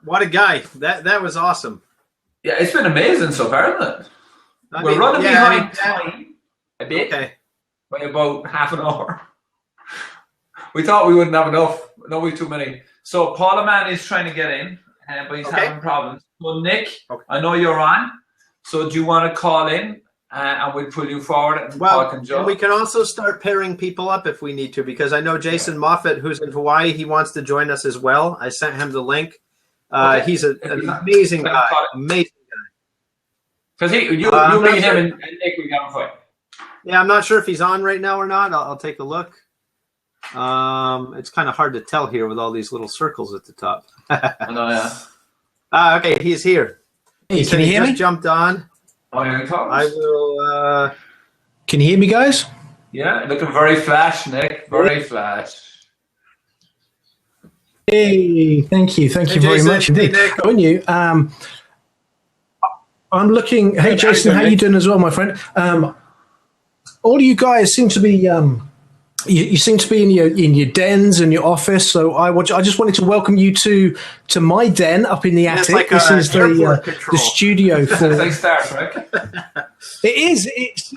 What a guy. That was awesome. Yeah, it's been amazing so far, isn't it? We're running behind time a bit by about half an hour. We thought we wouldn't have enough. No, we've too many. So Paula Man is trying to get in, but he's having problems. So Nick, I know you're on. So do you want to call in and we'll pull you forward and talk and Joe? And we can also start pairing people up if we need to, because I know Jason Moffat, who's in Hawaii, he wants to join us as well. I sent him the link. He's an amazing guy. Amazing guy. Because you meet him and Nick, we got him fight. Yeah, I'm not sure if he's on right now or not. I'll take a look. It's kind of hard to tell here with all these little circles at the top. I know, yeah. Okay, he's here. Hey, can you hear me? Just jumped on. I will. Can you hear me, guys? Yeah, looking very flash, Nick. Very flash. Hey, thank you very Jason. much indeed. Hey, Nick. On you. I'm looking. Hey, Jason, how you doing as well, my friend? All you guys seem to be. You seem to be in your dens and your office, so I just wanted to welcome you to my den up in the attic. Like this is the studio for. Like Star Trek. It is.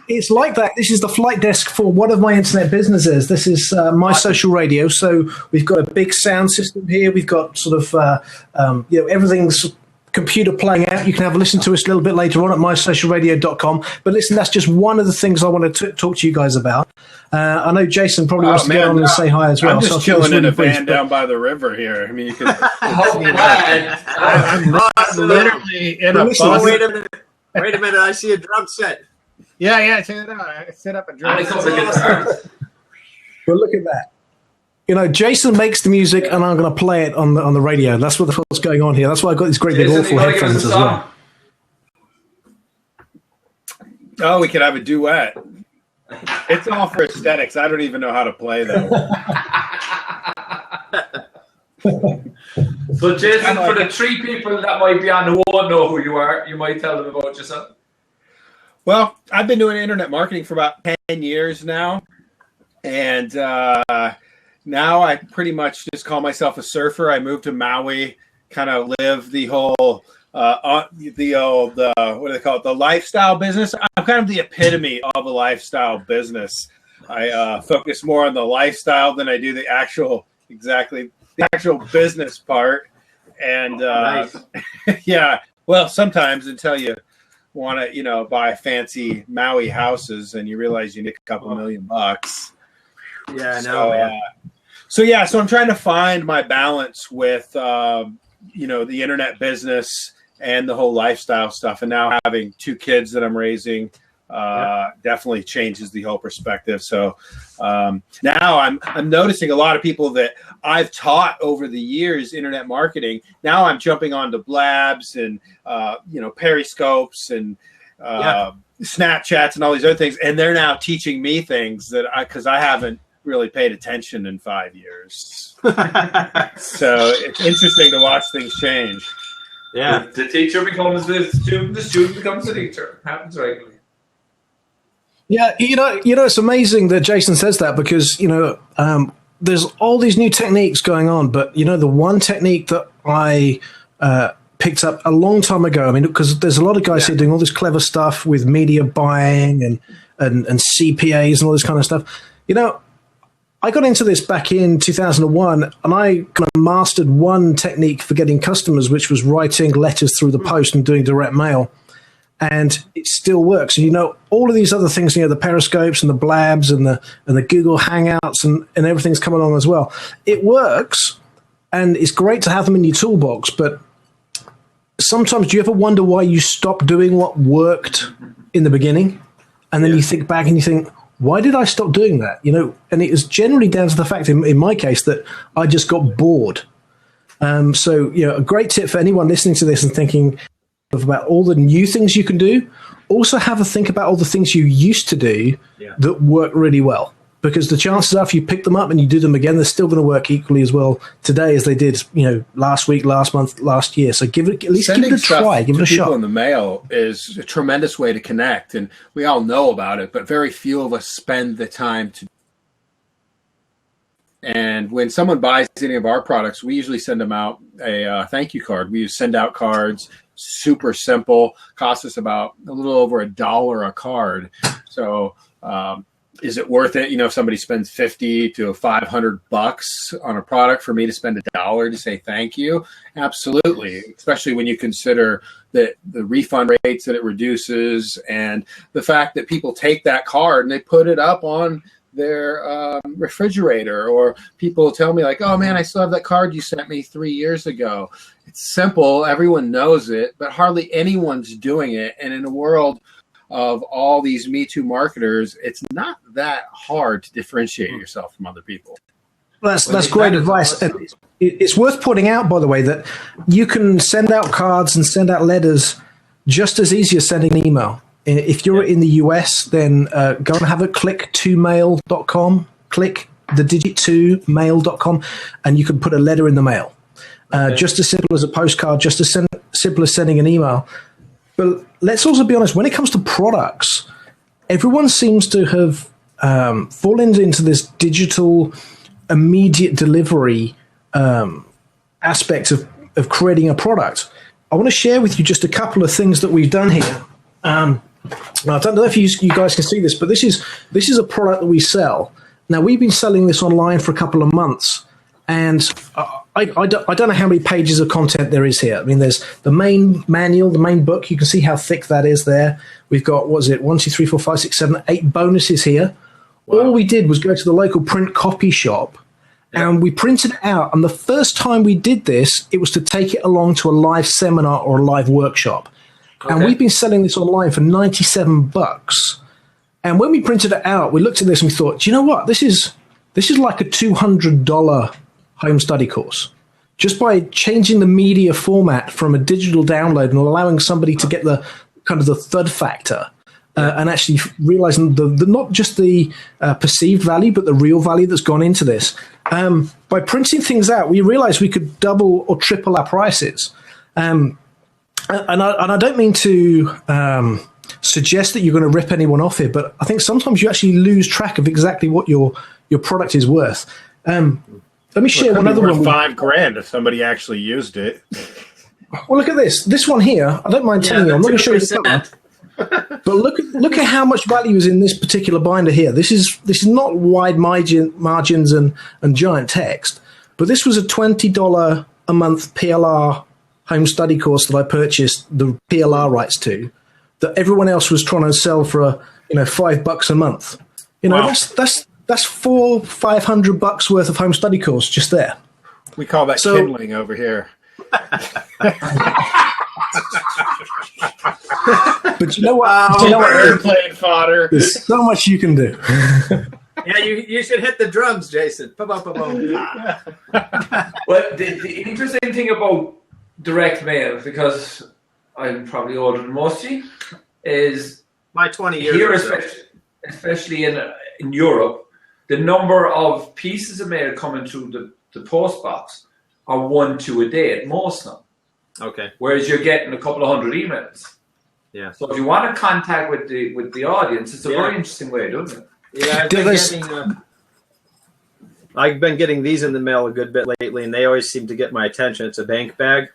It's like that. This is the flight desk for one of my internet businesses. This is My Social Radio. So we've got a big sound system here. We've got sort of everything's computer playing out. You can have a listen to us a little bit later on at mysocialradio.com. But listen, that's just one of the things I want to talk to you guys about. I know Jason probably wants to get on and say hi as well. I'm just chilling in a van down by the river here. I mean, you can. I'm not literally in a bus. Wait a minute. I see a drum set. Yeah. Check it out. I set up a drum set. Well, look at that. Jason makes the music, and I'm going to play it on the radio. That's what's going on here. That's why I've got these great big awful headphones as well. Oh, we could have a duet. It's all for aesthetics. I don't even know how to play them. So, Jason, for the 3 people that might be on who won't know who you are, you might tell them about yourself. Well, I've been doing internet marketing for about 10 years now, and now I pretty much just call myself a surfer. I moved to Maui, kind of live the whole what do they call it? The lifestyle business. I'm kind of the epitome of a lifestyle business. I focus more on the lifestyle than I do the actual business part. And Nice. yeah, well, sometimes until you want to, buy fancy Maui houses and you realize you need a couple $1,000,000. Yeah, I know, man. So I'm trying to find my balance with, the internet business and the whole lifestyle stuff. And now having 2 kids that I'm raising definitely changes the whole perspective. So now I'm noticing a lot of people that I've taught over the years internet marketing. Now I'm jumping onto Blabs and, Periscopes and Snapchats and all these other things. And they're now teaching me things because I haven't really paid attention in 5 years. So it's interesting to watch things change. Yeah. The teacher becomes the student becomes the teacher. Happens regularly. Yeah, it's amazing that Jason says that because, there's all these new techniques going on, but, the one technique that I picked up a long time ago, because there's a lot of guys here doing all this clever stuff with media buying and CPAs and all this kind of stuff. I got into this back in 2001, and I kind of mastered one technique for getting customers, which was writing letters through the post and doing direct mail. And it still works. And, all of these other things, the Periscopes and the Blabs and the Google Hangouts and everything's come along as well. It works, and it's great to have them in your toolbox. But sometimes do you ever wonder why you stopped doing what worked in the beginning? And then you think back and you think, why did I stop doing that? And it was generally down to the fact, in my case, that I just got bored. So, a great tip for anyone listening to this and thinking about all the new things you can do. Also have a think about all the things you used to do that work really well. Because the chances are if you pick them up and you do them again, they're still going to work equally as well today as they did, last week, last month, last year. So give it a try, give it a shot. People in the mail is a tremendous way to connect, and we all know about it, but very few of us spend the time to. And And when someone buys any of our products, we usually send them out a thank you card. We send out cards, super simple, costs us about a little over $1 a card. So is it worth it? If somebody spends $50 to $500 on a product for me to spend $1 to say thank you? Absolutely, especially when you consider the refund rates that it reduces and the fact that people take that card and they put it up on their refrigerator, or people tell me like, oh man, I still have that card you sent me 3 years ago. It's simple. Everyone knows it, but hardly anyone's doing it. And in a world of all these Me Too marketers, it's not that hard to differentiate yourself from other people. That's great advice. And it's worth pointing out, by the way, that you can send out cards and send out letters just as easy as sending an email. If you're in the US, then go and have a click to mail.com, click the digit 2 mail.com, and you can put a letter in the mail. Just as simple as a postcard, just as simple as sending an email. But let's also be honest, when it comes to products, everyone seems to have fallen into this digital immediate delivery aspect of creating a product. I want to share with you just a couple of things that we've done here. I don't know if you guys can see this, but this is a product that we sell. Now, we've been selling this online for a couple of months, and I don't know how many pages of content there is here. I mean, there's the main manual, the main book. You can see how thick that is there. We've got, 1, 2, 3, 4, 5, 6, 7, 8 bonuses here. Wow. All we did was go to the local print copy shop, and we printed it out. And the first time we did this, it was to take it along to a live seminar or a live workshop. Okay. And we've been selling this online for $97. And when we printed it out, we looked at this and we thought, do you know what? This is like a $200 home study course. Just by changing the media format from a digital download and allowing somebody to get the kind of the thud factor and actually realizing the not just the perceived value, but the real value that's gone into this. By printing things out, we realized we could double or triple our prices. And I don't mean to suggest that you're going to rip anyone off here, but I think sometimes you actually lose track of exactly what your product is worth. Let me share one other one. $5,000 if somebody actually used it. Well, look at this. This one here, I don't mind telling you. I'm not going to show you the cover. But look at how much value is in this particular binder here. This is not wide margins and giant text, but this was a $20 a month PLR home study course that I purchased the PLR rights to, that everyone else was trying to sell for $5 a month. Wow. that's $400-500 worth of home study course just there. We call that kindling over here. But you know what? Airplane fodder. There's so much you can do. Yeah, you should hit the drums, Jason. Well, the interesting thing about direct mail, because I'm probably older than most of you, is my 20 years here, especially in Europe, the number of pieces of mail coming through the post box are 1-2 a day at most now. Okay. Whereas you're getting a couple of hundred emails. Yeah. So if you want to contact with the audience, it's a very interesting way of doing it. Yeah, I've been getting these in the mail a good bit lately, and they always seem to get my attention. It's a bank bag.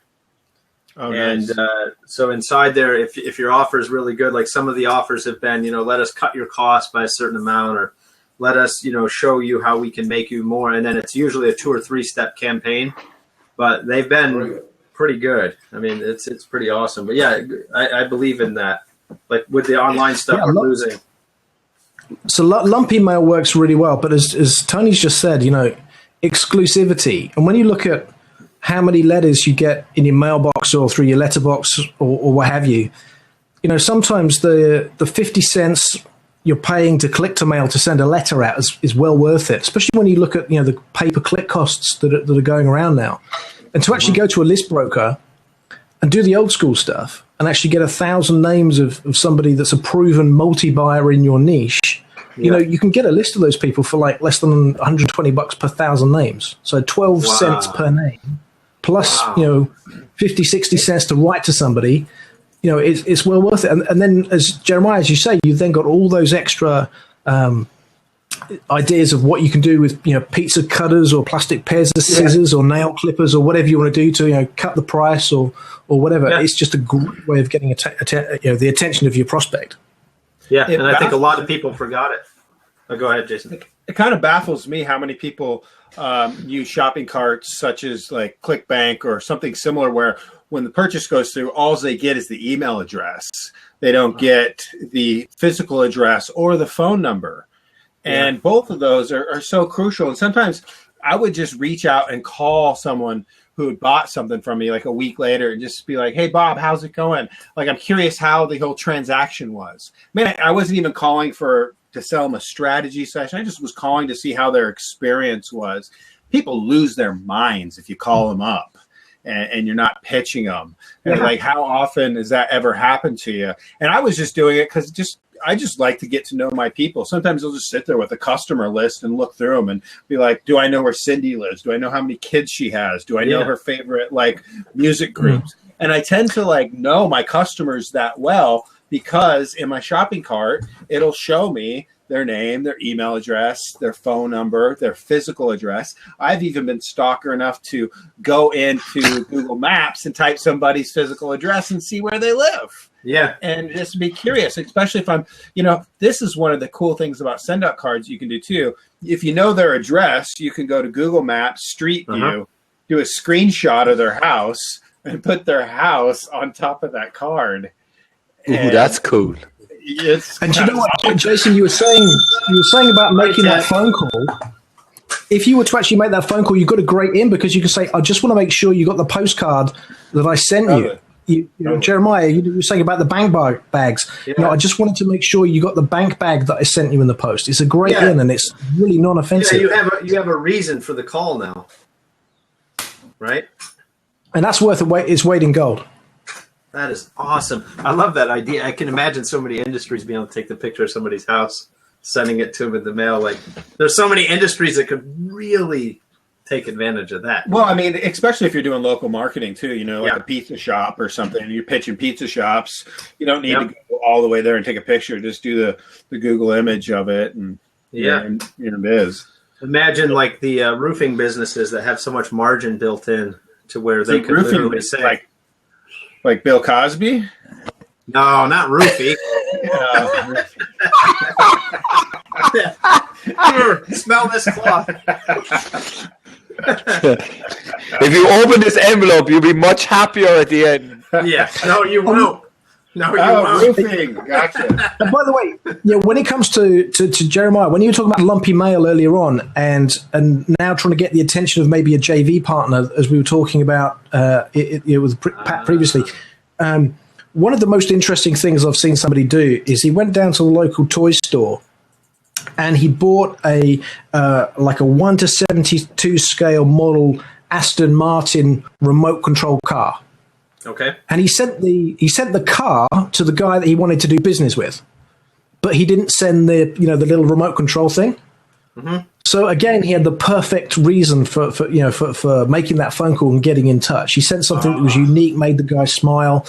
Oh, nice. And so inside there, if your offer is really good, like some of the offers have been, let us cut your costs by a certain amount, or let us, show you how we can make you more. And then it's usually a 2 or 3 step campaign, but they've been pretty good. I mean, it's pretty awesome. But yeah, I believe in that. Like with the online stuff, we're losing. So lump email works really well, but as Tony's just said, exclusivity. And when you look at how many letters you get in your mailbox or through your letterbox or what have you, sometimes the 50 cents you're paying to click to mail to send a letter out is well worth it, especially when you look at the pay-per-click costs that are going around now. And to actually go to a list broker and do the old school stuff and actually get 1,000 names of somebody that's a proven multi-buyer in your niche, you can get a list of those people for like less than $120 per 1,000 names. So 12 cents per name, plus 50, 60 cents to write to somebody. It's well worth it. And then, as Jeremiah, as you say, you've then got all those extra ideas of what you can do with pizza cutters or plastic pairs of scissors or nail clippers or whatever you want to do to cut the price or whatever. Yeah. It's just a great way of getting the attention of your prospect. Yeah, and I think a lot of people forgot it. Oh, go ahead, Jason. It kind of baffles me how many people use shopping carts such as like ClickBank or something similar, where when the purchase goes through, all they get is the email address. They don't get the physical address or the phone number. And both of those are so crucial. And sometimes I would just reach out and call someone who had bought something from me like a week later and just be like, hey, Bob, how's it going? Like, I'm curious how the whole transaction was. Man, I wasn't even calling to sell them a strategy session. I just was calling to see how their experience was. People lose their minds if you call them up and you're not pitching them. And like, how often has that ever happened to you? And I was just doing it because I just like to get to know my people. Sometimes I'll just sit there with a customer list and look through them and be like, do I know where Cindy lives? Do I know how many kids she has? Do I know her favorite music groups? And I tend to know my customers that well because in my shopping cart, it'll show me their name, their email address, their phone number, their physical address. I've even been stalker enough to go into Google Maps and type somebody's physical address and see where they live. Yeah. And just be curious, especially if I'm, this is one of the cool things about send out cards you can do too. If you know their address, you can go to Google Maps, Street View, do a screenshot of their house and put their house on top of that card. Ooh, that's cool. And you know what, Jason, you were saying about making that phone call. If you were to actually make that phone call, you've got a great in because you can say, I just want to make sure you got the postcard that I sent you. Jeremiah, you were saying about the bank bags. Yeah. I just wanted to make sure you got the bank bag that I sent you in the post. It's a great in, and it's really non-offensive. Yeah, you have a reason for the call now, right? And that's worth its weight in gold. That is awesome. I love that idea. I can imagine so many industries being able to take the picture of somebody's house, sending it to them in the mail. Like, there's so many industries that could really take advantage of that. Well, I mean, especially if you're doing local marketing too, like a pizza shop or something, and you're pitching pizza shops, you don't need to go all the way there and take a picture. Just do the Google image of it and you're in biz. Imagine like the roofing businesses that have so much margin built in to where they could literally say, like Bill Cosby? No, not roofie. Smell this cloth. If you open this envelope, you'll be much happier at the end. Yeah. No, you won't. No, you won't. Roofing. Gotcha. And by the way, when it comes to Jeremiah, when you were talking about lumpy mail earlier on, and now trying to get the attention of maybe a JV partner, as we were talking about with Pat previously, one of the most interesting things I've seen somebody do is he went down to the local toy store and he bought a 1:72 scale model Aston Martin remote control car. Okay. And he sent the car to the guy that he wanted to do business with, but he didn't send the little remote control thing. Mm-hmm. So again, he had the perfect reason for making that phone call and getting in touch. He sent something that was unique, made the guy smile.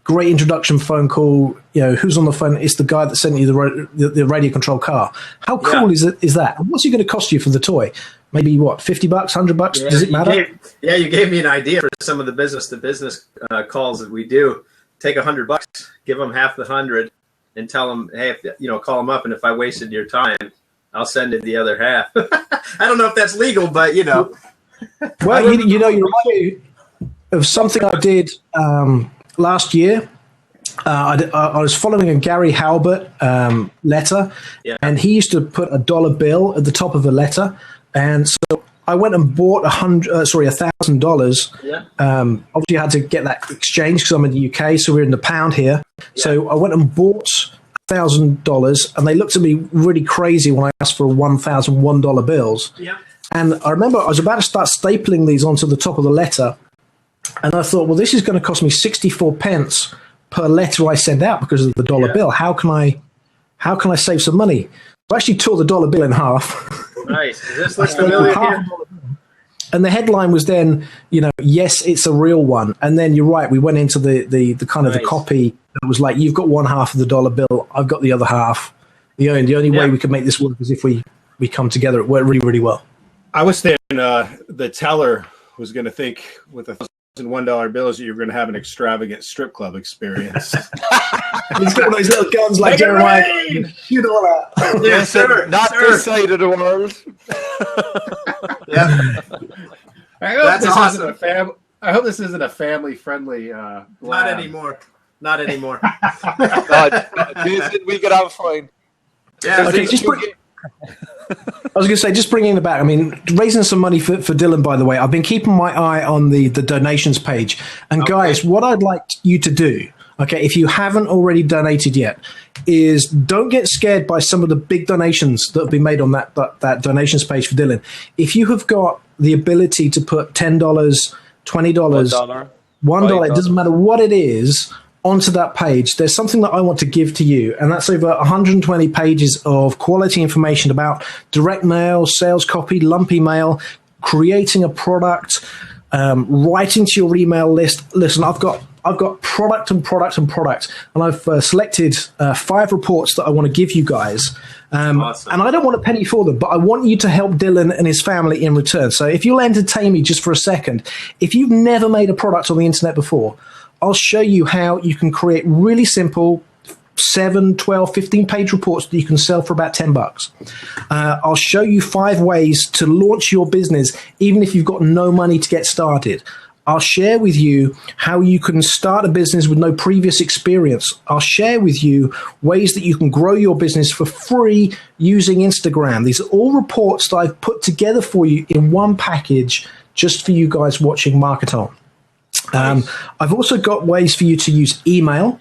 Great introduction phone call. Who's on the phone? It's the guy that sent you the radio control car. How cool is that? And what's it going to cost you for the toy? Maybe what, $50, $100? Yeah, does it matter? You gave me an idea for some of the business-to-business calls that we do. Take $100, give them half the 100, and tell them, hey, call them up, and if I wasted your time, I'll send it the other half. I don't know if that's legal, but Well, you're right. Of something I did last year. I was following a Gary Halbert letter, and he used to put a dollar bill at the top of a letter. And so I went and bought $1,000. Yeah. Obviously, I had to get that exchange because I'm in the UK, so we're in the pound here. Yeah. So I went and bought $1,000, and they looked at me really crazy when I asked for $1,001 bills. Yeah. And I remember I was about to start stapling these onto the top of the letter, and I thought, well, this is going to cost me 64 pence per letter I send out because of the dollar bill. How can I save some money? I actually tore the dollar bill in half. Nice. Is this like familiar here? And the headline was then, yes, it's a real one. And then you're right, we went into the kind of the copy that was like, you've got one half of the dollar bill, I've got the other half. And the only way we can make this work is if we come together. It worked really, really well. I was thinking the teller was going to think with $1,001 bills that you're going to have an extravagant strip club experience. He's got those little guns like Jeremiah. Shoot all that. Yes, sir. Not this side of the world. Yeah. I hope this isn't a family-friendly. Not anymore. Not anymore. Jason, we get out fine. Yeah. Okay, I was going to say, just bringing it back. I mean, raising some money for Dylan, by the way. I've been keeping my eye on the donations page. And guys, what I'd like you to do, okay, if you haven't already donated yet, is don't get scared by some of the big donations that have been made on that donations page for Dylan. If you have got the ability to put $10, $20, $1, it doesn't matter what it is, onto that page, there's something that I want to give to you, and that's over 120 pages of quality information about direct mail, sales copy, lumpy mail, creating a product, writing to your email list. Listen, I've got product, and I've selected 5 reports that I want to give you guys. Awesome. And I don't want a penny for them, but I want you to help Dylan and his family in return. So if you'll entertain me just for a second, if you've never made a product on the internet before, I'll show you how you can create really simple 7, 12, 15-page reports that you can sell for about $10. I'll show you 5 ways to launch your business, even if you've got no money to get started. I'll share with you how you can start a business with no previous experience. I'll share with you ways that you can grow your business for free using Instagram. These are all reports that I've put together for you in one package just for you guys watching Marketon. I've also got ways for you to use email.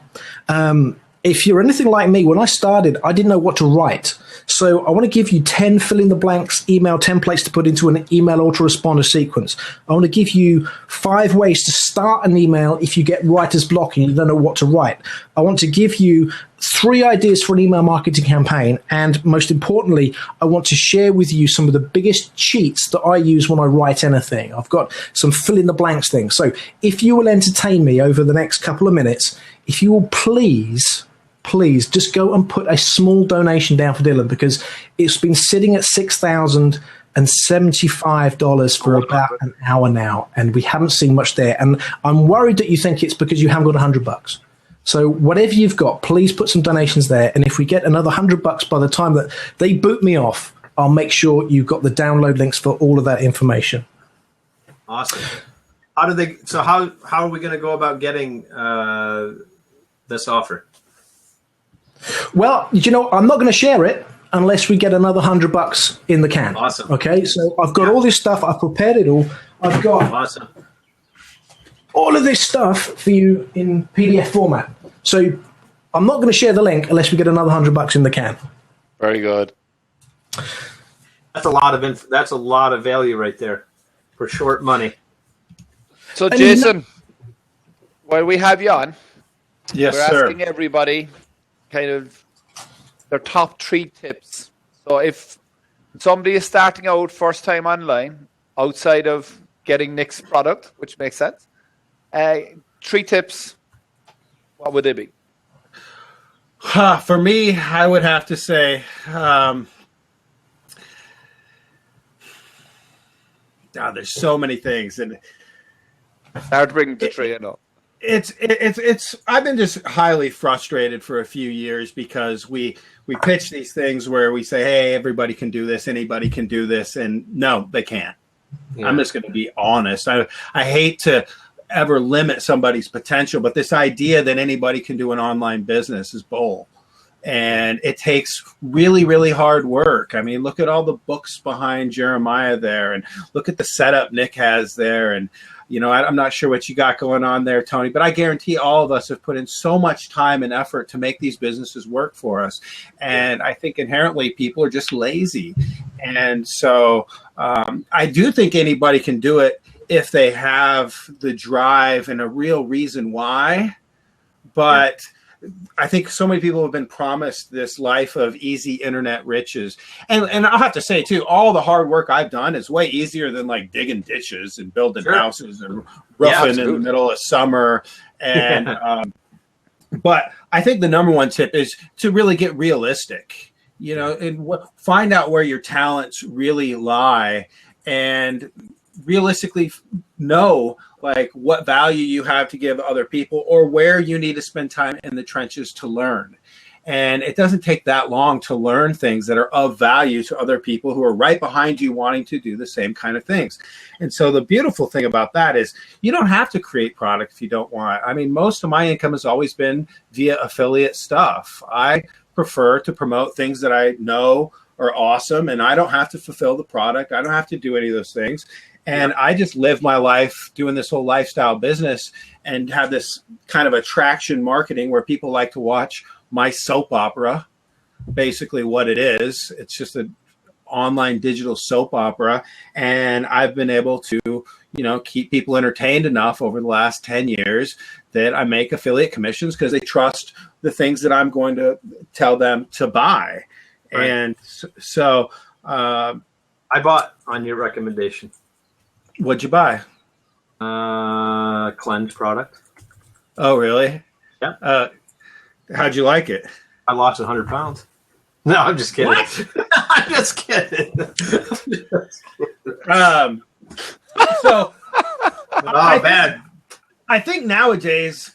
If you're anything like me, when I started, I didn't know what to write. So I want to give you 10 fill-in-the-blanks email templates to put into an email autoresponder sequence. I want to give you 5 ways to start an email if you get writer's block and you don't know what to write. I want to give you 3 ideas for an email marketing campaign. And most importantly, I want to share with you some of the biggest cheats that I use when I write anything. I've got some fill-in-the-blanks things. So if you will entertain me over the next couple of minutes, if you will please just go and put a small donation down for Dylan, because it's been sitting at $6,075 for about an hour now, and we haven't seen much there. And I'm worried that you think it's because you haven't got $100. So whatever you've got, please put some donations there. And if we get another $100 by the time that they boot me off, I'll make sure you've got the download links for all of that information. Awesome. How are we going to go about getting this offer? Well, I'm not going to share it unless we get another $100 in the can. Awesome. Okay, so I've got all this stuff. I've prepared it all. I've got all of this stuff for you in PDF format. So I'm not going to share the link unless we get another $100 in the can. Very good. That's a lot of value right there for short money. So Jason, while we have you on, yes, we're asking everybody kind of their top 3 tips. So if somebody is starting out first time online, outside of getting Nick's product, which makes sense, 3 tips, what would they be? For me, I would have to say, there's so many things, and Start bringing the 3 in. It's I've been just highly frustrated for a few years because we pitch these things where we say, hey, everybody can do this, anybody can do this, and no, they can't. Yeah. I'm just going to be honest. I hate to ever limit somebody's potential, but this idea that anybody can do an online business is bull. And it takes really, really hard work. I mean, look at all the books behind Jeremiah there, and look at the setup Nick has there. And, I'm not sure what you got going on there, Tony, but I guarantee all of us have put in so much time and effort to make these businesses work for us. And I think inherently people are just lazy. And so I do think anybody can do it if they have the drive and a real reason why. But I think so many people have been promised this life of easy internet riches. And I'll have to say, too, all the hard work I've done is way easier than like digging ditches and building houses and roofing in the middle of summer. And but I think the number one tip is to really get realistic. and find out where your talents really lie, and realistically know like what value you have to give other people, or where you need to spend time in the trenches to learn. And it doesn't take that long to learn things that are of value to other people who are right behind you wanting to do the same kind of things. And so the beautiful thing about that is you don't have to create product if you don't want. I mean, most of my income has always been via affiliate stuff. I prefer to promote things that I know are awesome, and I don't have to fulfill the product. I don't have to do any of those things. And I just live my life doing this whole lifestyle business and have this kind of attraction marketing where people like to watch my soap opera, basically what it is. It's just an online digital soap opera. And I've been able to, keep people entertained enough over the last 10 years that I make affiliate commissions because they trust the things that I'm going to tell them to buy. Right. And so I bought on your recommendation. What'd you buy? Cleanse product. Oh, really? Yeah. How'd you like it? I lost 100 pounds. No, I'm just kidding. What? I'm just kidding. So, bad. I think nowadays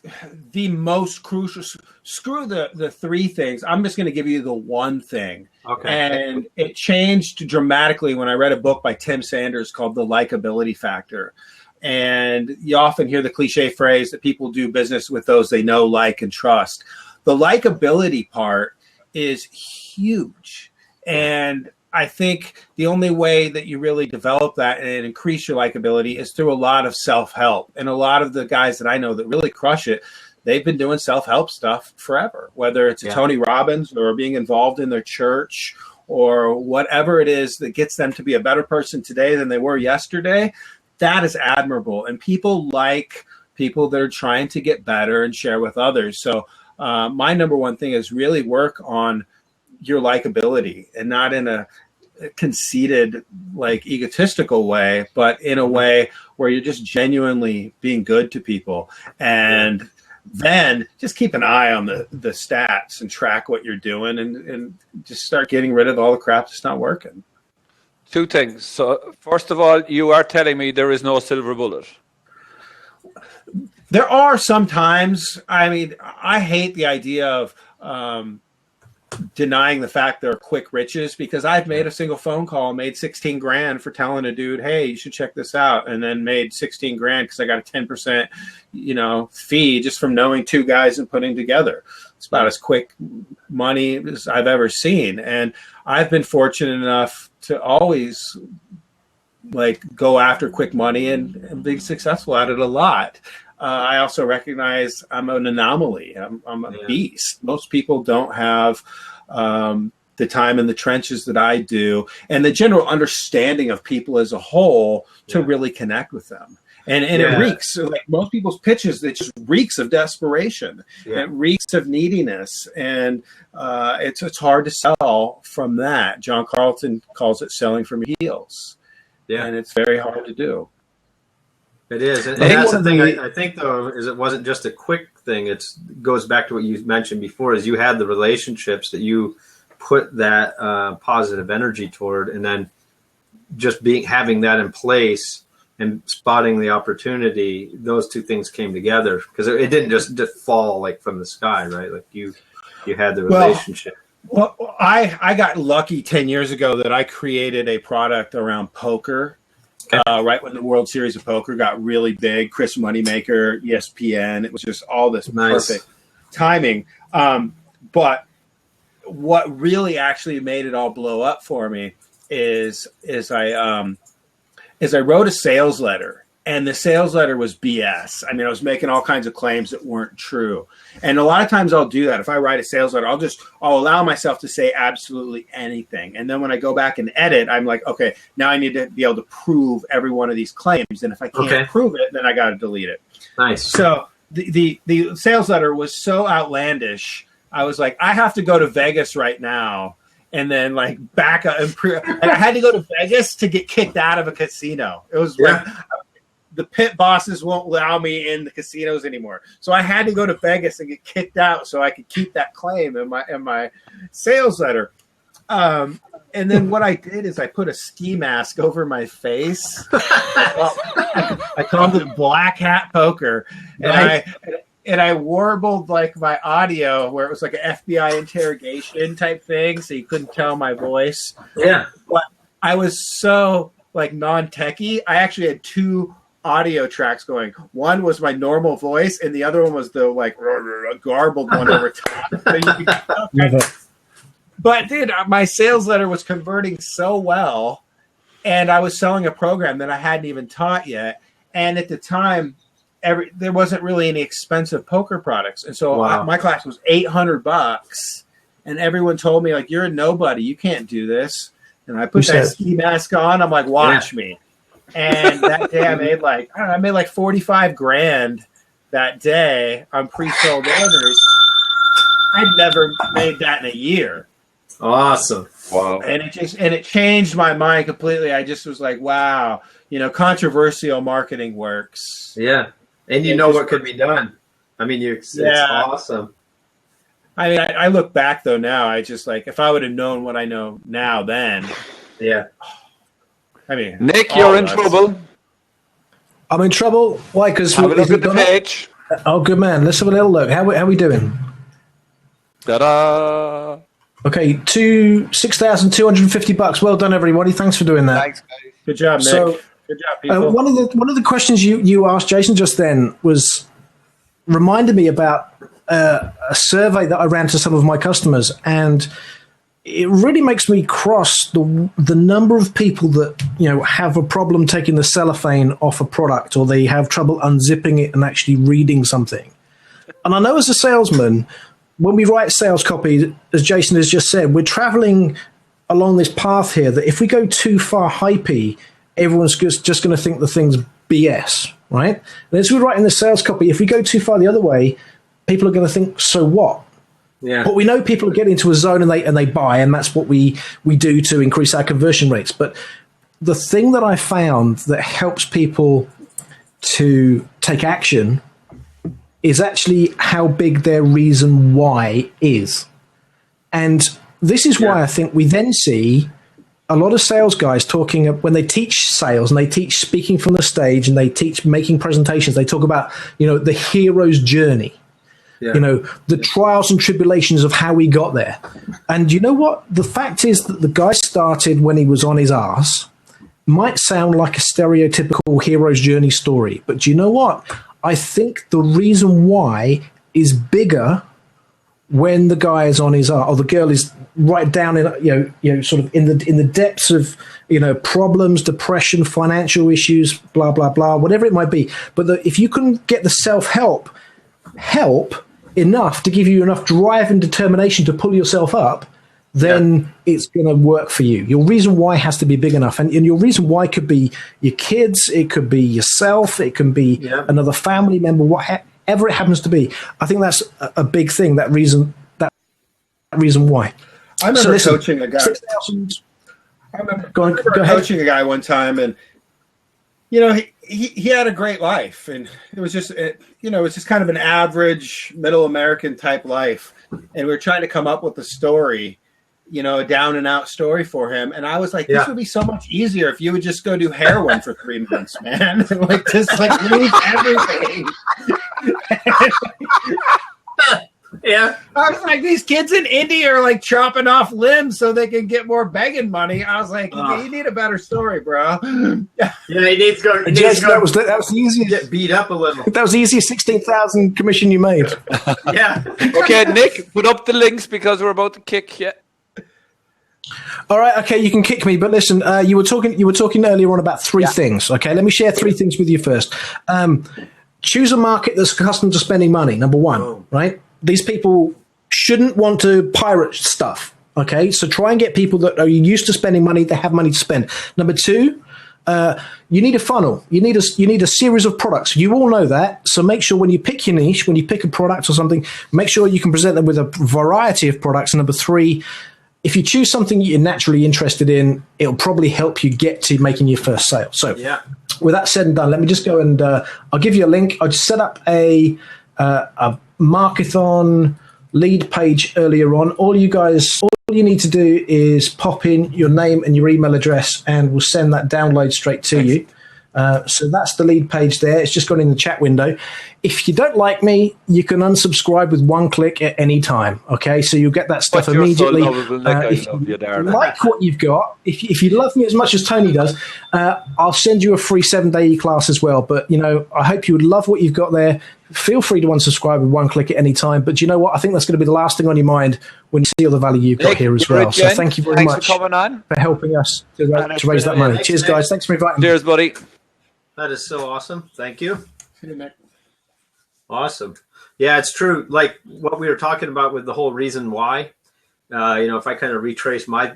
the most crucial. Screw the three things. I'm just going to give you the one thing. Okay. And it changed dramatically when I read a book by Tim Sanders called The Likability Factor. And you often hear the cliche phrase that people do business with those they know, like, and trust. The likability part is huge. And I think the only way that you really develop that and increase your likability is through a lot of self-help. And a lot of the guys that I know that really crush it, they've been doing self-help stuff forever, whether it's a Tony Robbins or being involved in their church or whatever it is that gets them to be a better person today than they were yesterday. That is admirable. And people like people that are trying to get better and share with others. So my number one thing is really work on your likability, and not in a conceited, like egotistical way, but in a way where you're just genuinely being good to people. And then just keep an eye on the stats and track what you're doing, and just start getting rid of all the crap that's not working. Two things. So first of all, you are telling me there is no silver bullet. There are sometimes. I mean, I hate the idea of denying the fact there are quick riches, because I've made a single phone call, made 16 grand for telling a dude, hey, you should check this out. And then made 16 grand because I got a 10%, fee just from knowing two guys and putting together. It's about as quick money as I've ever seen. And I've been fortunate enough to always go after quick money and be successful at it a lot. I also recognize I'm an anomaly. I'm a beast. Most people don't have the time in the trenches that I do, and the general understanding of people as a whole to really connect with them. And it reeks, like most people's pitches, it just reeks of desperation. Yeah. It reeks of neediness. And it's hard to sell from that. John Carlton calls it selling from heels. Yeah. And it's very hard to do. It is. And that's the thing I think, though, is it wasn't just a quick thing. It goes back to what you mentioned before, is you had the relationships that you put that positive energy toward, and then just having that in place and spotting the opportunity, those two things came together, because it didn't just fall from the sky, right? Like you had the relationship. Well, I got lucky 10 years ago that I created a product around poker. Right when the World Series of Poker got really big, Chris Moneymaker, ESPN, it was just all this perfect timing. But what really actually made it all blow up for me is I wrote a sales letter, and the sales letter was BS. I mean, I was making all kinds of claims that weren't true. And a lot of times I'll do that. If I write a sales letter, I'll allow myself to say absolutely anything. And then when I go back and edit, I'm like, okay, now I need to be able to prove every one of these claims. And if I can't prove it, then I got to delete it. Nice. So the sales letter was so outlandish. I was like, I have to go to Vegas right now. And then back up and I had to go to Vegas to get kicked out of a casino. It was the pit bosses won't allow me in the casinos anymore. So I had to go to Vegas and get kicked out so I could keep that claim in my sales letter. And then what I did is I put a ski mask over my face. I called it Black Hat Poker, and I warbled like my audio where it was like an FBI interrogation type thing, so you couldn't tell my voice. Yeah, but I was so like non-techie. I actually had 2 audio tracks going. One was my normal voice, and the other one was the like garbled one over top. But dude, my sales letter was converting so well, and I was selling a program that I hadn't even taught yet. And at the time, there wasn't really any expensive poker products, and so my class was $800, and everyone told me like, "You're a nobody, you can't do this." And I put that ski mask on. I'm like, "Watch me." And that day, I made like $45,000 that day on pre-sold orders. I'd never made that in a year. Awesome. Wow. And it changed my mind completely. I just was like, wow, controversial marketing works. Yeah. And you know what could be done. I mean, it's awesome. I mean, I look back though now, I just like, if I would have known what I know now then. Yeah. I mean, Nick, you're in trouble. I'm in trouble. Why? Because have a look at the page. Oh, good man. Let's have a little look. How we doing? Ta-da! Okay, $6,250. Well done, everybody. Thanks for doing that. Thanks, guys. Good job, Nick. So, good job, people. One of the questions you asked Jason just then reminded me about a survey that I ran to some of my customers, and it really makes me cross the number of people that have a problem taking the cellophane off a product, or they have trouble unzipping it and actually reading something. And I know as a salesman, when we write sales copy, as Jason has just said, we're traveling along this path here that if we go too far hypey, everyone's just going to think the thing's BS, right? And as we write in the sales copy, if we go too far the other way, people are going to think, so what? Yeah. But we know people get into a zone and they buy, and that's what we do to increase our conversion rates. But the thing that I found that helps people to take action is actually how big their reason why is. And this is why I think we then see a lot of sales guys talking when they teach sales and they teach speaking from the stage and they teach making presentations, they talk about, the hero's journey, the trials and tribulations of how he got there. And you know what? The fact is that the guy started when he was on his ass. Might sound like a stereotypical hero's journey story, but do you know what? I think the reason why is bigger when the guy is on his art, or the girl is right down in sort of in the depths of problems, depression, financial issues, blah blah blah, whatever it might be. But if you can get the self-help enough to give you enough drive and determination to pull yourself up, then it's going to work for you. Your reason why has to be big enough. And your reason why could be your kids, it could be yourself, it can be another family member, whatever it happens to be. I think that's a big thing, that reason why. I remember coaching a guy. I remember coaching a guy one time, and he had a great life, and it was just it's just kind of an average middle American type life, and we were trying to come up with a story, a down and out story for him. And I was like, this would be so much easier if you would just go do heroin for 3 months, man. Just lose everything. Yeah. I was like, these kids in India are like chopping off limbs so they can get more begging money. I was like, you need a better story, bro. Yeah, he needs to go. That was the easiest. Get beat up a little. That was the easiest 16,000 commission you made. Yeah. Okay, Nick, put up the links because we're about to kick you. All right, okay, you can kick me, but listen, you were talking earlier on about three things. Okay, let me share three things with you first. Choose a market that's accustomed to spending money. Number one, right? These people shouldn't want to pirate stuff. Okay, so try and get people that are used to spending money, they have money to spend. Number two, you need a funnel. You need a series of products. You all know that. So make sure when you pick your niche, when you pick a product or something, make sure you can present them with a variety of products. And number three, if you choose something you're naturally interested in, it'll probably help you get to making your first sale. So with that said and done, let me just go and I'll give you a link. I just set up a Marketon lead page earlier on. All you guys you need to do is pop in your name and your email address, and we'll send that download straight to you. So that's the lead page there. It's just gone in the chat window. If you don't like me, you can unsubscribe with one click at any time. Okay, so you'll get that stuff immediately. If you like what you've got, if you love me as much as Tony does, I'll send you a free 7-day e-class as well. But, I hope you would love what you've got there. Feel free to unsubscribe with one click at any time. But you know what? I think that's going to be the last thing on your mind when you see all the value you've got here as well. So thank you very much for helping us to raise that money. Cheers, guys. Thanks for inviting me. Cheers, buddy. That is so awesome. Thank you. See you, Nick. Awesome. Yeah, it's true. Like what we were talking about with the whole reason why, if I kind of retrace my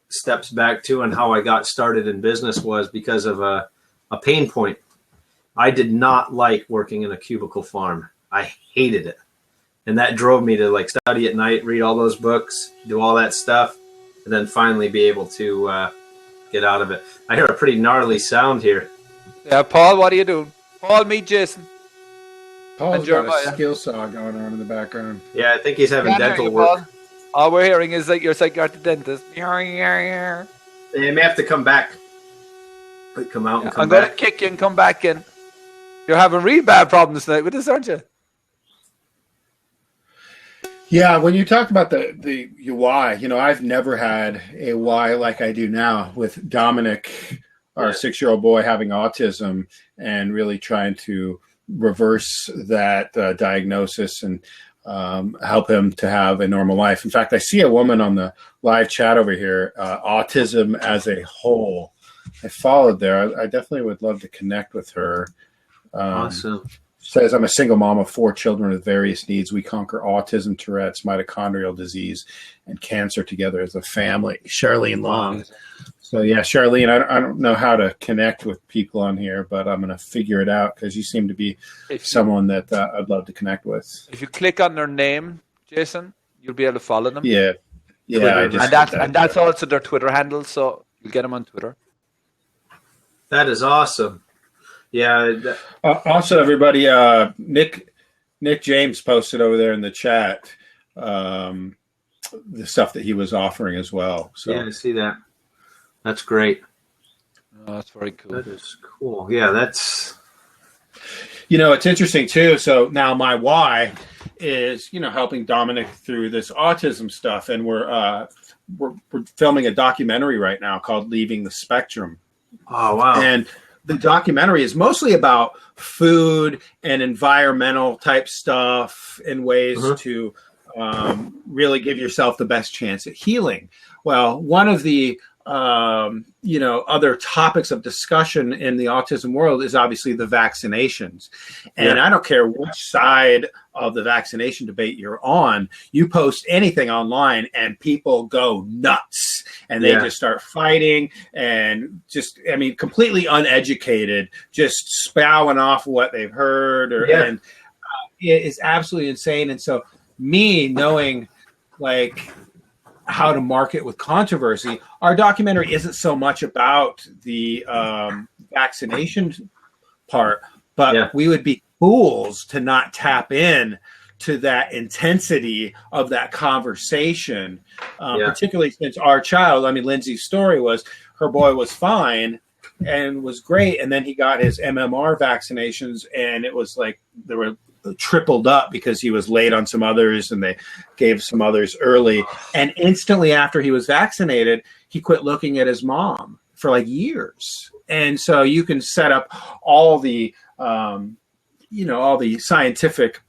steps back to and how I got started in business was because of a pain point. I did not like working in a cubicle farm. I hated it. And that drove me to study at night, read all those books, do all that stuff, and then finally be able to get out of it. I hear a pretty gnarly sound here. Yeah, Paul, what are you doing? Paul, meet Jason. Paul's got a skill saw going on in the background. Yeah, I think he's having dental work. Paul. All we're hearing is that you're like the dentist. They may have to come back. Come out and come I'm back. going to kick you and come back in. You're having really bad problems tonight with this, aren't you? Yeah, when you talked about the why, I've never had a why like I do now with Dominic, our 6-year-old boy, having autism and really trying to reverse that diagnosis and help him to have a normal life. In fact, I see a woman on the live chat over here, autism as a whole. I followed there. I definitely would love to connect with her. Awesome. Says, I'm a single mom of 4 children with various needs. We conquer autism, Tourette's, mitochondrial disease, and cancer together as a family. Charlene Long. So, yeah, Charlene, I don't know how to connect with people on here, but I'm going to figure it out because you seem to be someone that I'd love to connect with. If you click on their name, Jason, you'll be able to follow them. Yeah. And that's also their Twitter handle, so you'll get them on Twitter. That is awesome. Yeah. Also, everybody, Nick James posted over there in the chat the stuff that he was offering as well. So yeah, I see that. That's great. Oh, that's very cool. That is cool. Yeah, that's. It's interesting too. So now my why is helping Dominic through this autism stuff, and we're filming a documentary right now called "Leaving the Spectrum." Oh wow! And the documentary is mostly about food and environmental type stuff and ways to really give yourself the best chance at healing. Well, one of the other topics of discussion in the autism world is obviously the vaccinations. And I don't care which side of the vaccination debate you're on, you post anything online and people go nuts and they just start fighting and completely uneducated, just spouting off what they've heard and it is absolutely insane. And so me knowing how to market with controversy, our documentary isn't so much about the vaccination part, but we would be fools to not tap in to that intensity of that conversation, particularly since our child, Lindsay's story was her boy was fine and was great. And then he got his MMR vaccinations and it was like there were tripled up because he was late on some others and they gave some others early. And instantly after he was vaccinated, he quit looking at his mom for years. And so you can set up all the, all the scientific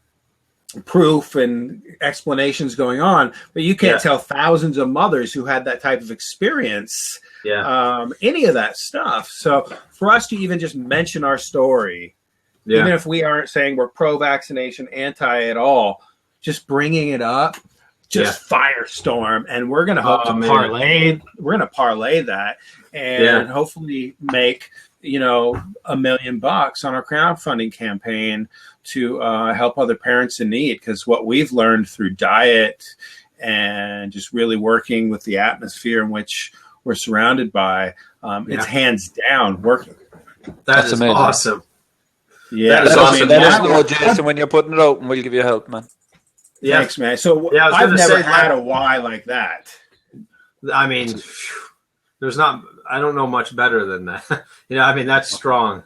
proof and explanations going on, but you can't tell thousands of mothers who had that type of experience, any of that stuff. So for us to even just mention our story, even if we aren't saying we're pro-vaccination, anti at all, just bringing it up, just firestorm, and we're going to hope to parlay. We're going to parlay that and hopefully make $1 million on our crowdfunding campaign to help other parents in need. Because what we've learned through diet and just really working with the atmosphere in which we're surrounded by, it's hands down working. That's amazing. Awesome. Yeah, that is awesome. Let us know, Jason, when you're putting it out, and we'll give you help, man. Thanks, man. So I've never had a why like that. I mean, I don't know much better than that. I mean, that's strong.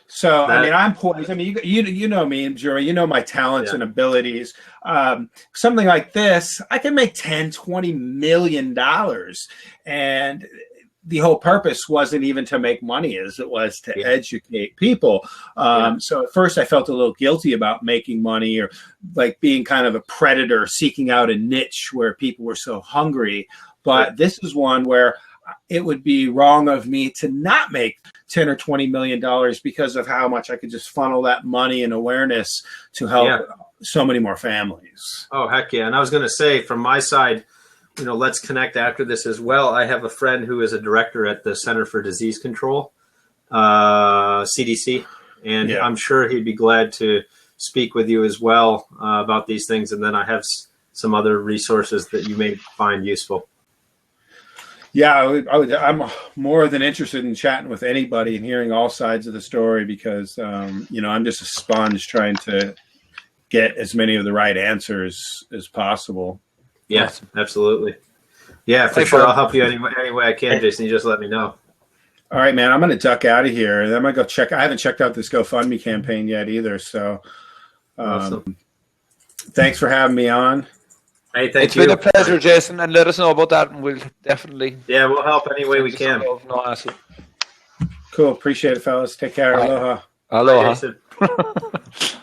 So, I mean, I'm poised. I mean, you know me, Jeremy, you know my talents and abilities. Something like this, I can make $10-20 million. And the whole purpose wasn't even to make money as it was to educate people. So at first I felt a little guilty about making money, or like being kind of a predator seeking out a niche where people were so hungry. But this is one where it would be wrong of me to not make $10 or $20 million because of how much I could just funnel that money and awareness to help so many more families. Oh, heck yeah. And I was going to say, from my side, let's connect after this as well. I have a friend who is a director at the Center for Disease Control, CDC, and I'm sure he'd be glad to speak with you as well about these things. And then I have some other resources that you may find useful. Yeah, I'm more than interested in chatting with anybody and hearing all sides of the story because, I'm just a sponge trying to get as many of the right answers as possible. Yes, absolutely. Yeah, for sure. I'll help you any way I can, Jason. You just let me know. All right, man. I'm going to duck out of here. And I'm going to go check. I haven't checked out this GoFundMe campaign yet either. So awesome. Thanks for having me on. Hey, thank you. It's been a pleasure, Jason, and let us know about that, and we'll definitely. Yeah, we'll help any way we can. Cool. Appreciate it, fellas. Take care. Bye. Aloha. Aloha. Bye, Jason.